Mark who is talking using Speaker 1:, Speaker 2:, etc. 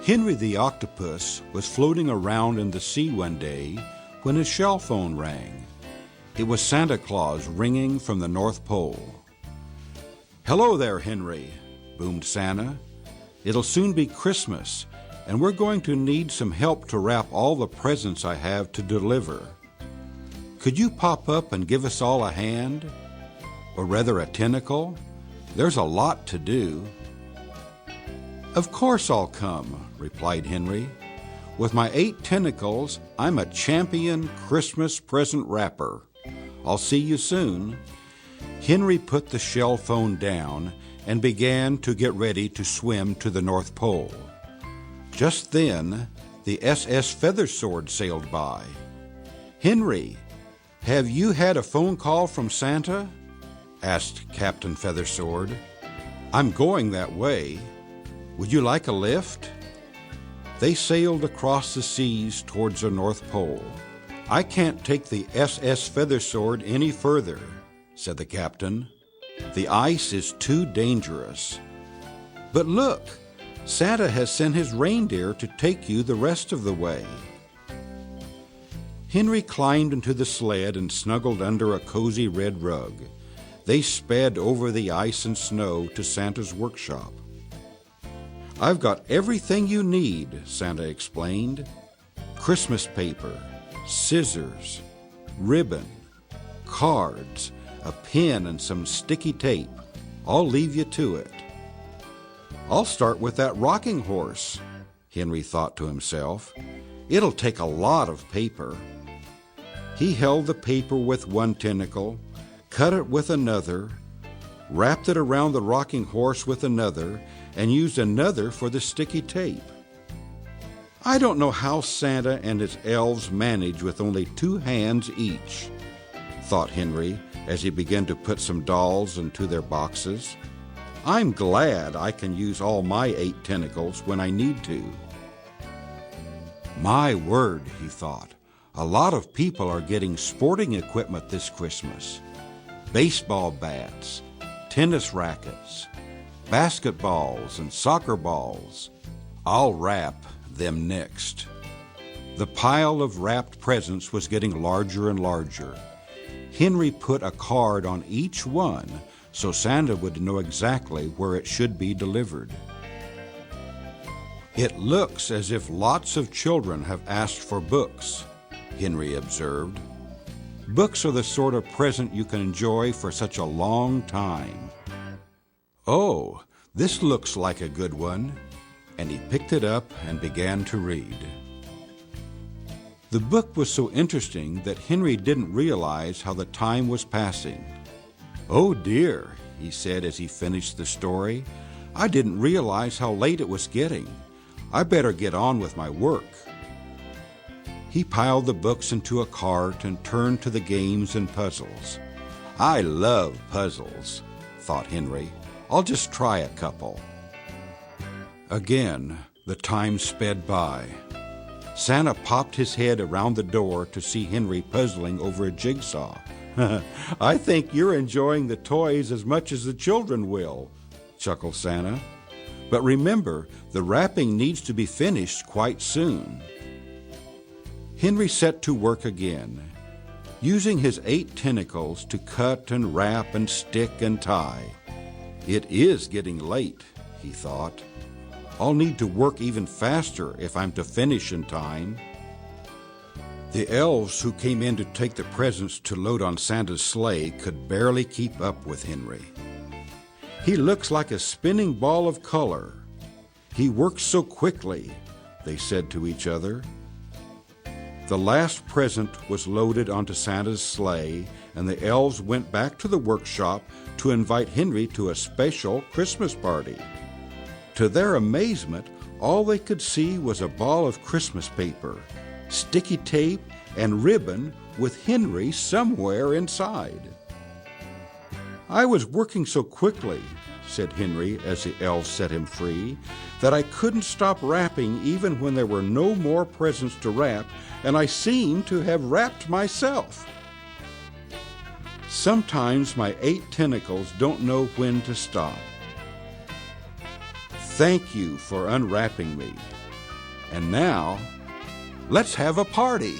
Speaker 1: Henry the Octopus was floating around in the sea one day when his shell phone rang. It was Santa Claus ringing from the North Pole. "Hello there, Henry," boomed Santa. "It'll soon be Christmas, and we're going to need some help to wrap all the presents I have to deliver. Could you pop up and give us all a hand? Or rather a tentacle? There's a lot to do." "Of course I'll come," replied Henry. "With my 8 tentacles, I'm a champion Christmas present wrapper. I'll see you soon." Henry put the shell phone down and began to get ready to swim to the North Pole. Just then, the SS Feathersword sailed by. "Henry, have you had a phone call from Santa?" asked Captain Feathersword. "I'm going that way. Would you like a lift?" They sailed across the seas towards the North Pole. "I can't take the SS Feathersword any further," said the captain. "The ice is too dangerous. But look, Santa has sent his reindeer to take you the rest of the way." Henry climbed into the sled and snuggled under a cozy red rug. They sped over the ice and snow to Santa's workshop. "I've got everything you need," Santa explained. "Christmas paper, scissors, ribbon, cards, a pen, and some sticky tape. I'll leave you to it." "I'll start with that rocking horse," Henry thought to himself. "It'll take a lot of paper." He held the paper with one tentacle, cut it with another, wrapped it around the rocking horse with another, and used another for the sticky tape. "I don't know how Santa and his elves manage with only 2 hands each," thought Henry as he began to put some dolls into their boxes. "I'm glad I can use all my 8 tentacles when I need to." "My word," he thought, "a lot of people are getting sporting equipment this Christmas. Baseball bats, tennis rackets, basketballs, and soccer balls. I'll wrap them next." The pile of wrapped presents was getting larger and larger. Henry put a card on each one so Santa would know exactly where it should be delivered. "It looks as if lots of children have asked for books," Henry observed. "Books are the sort of present you can enjoy for such a long time. Oh, this looks like a good one," and he picked it up and began to read. The book was so interesting that Henry didn't realize how the time was passing. "Oh dear," he said as he finished the story, "I didn't realize how late it was getting. I better get on with my work." He piled the books into a cart and turned to the games and puzzles. "I love puzzles," thought Henry. "I'll just try a couple." Again, the time sped by. Santa popped his head around the door to see Henry puzzling over a jigsaw. "I think you're enjoying the toys as much as the children will," chuckled Santa. "But remember, the wrapping needs to be finished quite soon." Henry set to work again, using his 8 tentacles to cut and wrap and stick and tie. "It is getting late," he thought. "I'll need to work even faster if I'm to finish in time." The elves who came in to take the presents to load on Santa's sleigh could barely keep up with Henry. "He looks like a spinning ball of color. He works so quickly," they said to each other. The last present was loaded onto Santa's sleigh, and the elves went back to the workshop to invite Henry to a special Christmas party. To their amazement, all they could see was a ball of Christmas paper, sticky tape, and ribbon with Henry somewhere inside. "I was working so quickly," said Henry as the elves set him free, "that I couldn't stop wrapping even when there were no more presents to wrap, and I seem to have wrapped myself. Sometimes my 8 tentacles don't know when to stop. Thank you for unwrapping me. And now, let's have a party.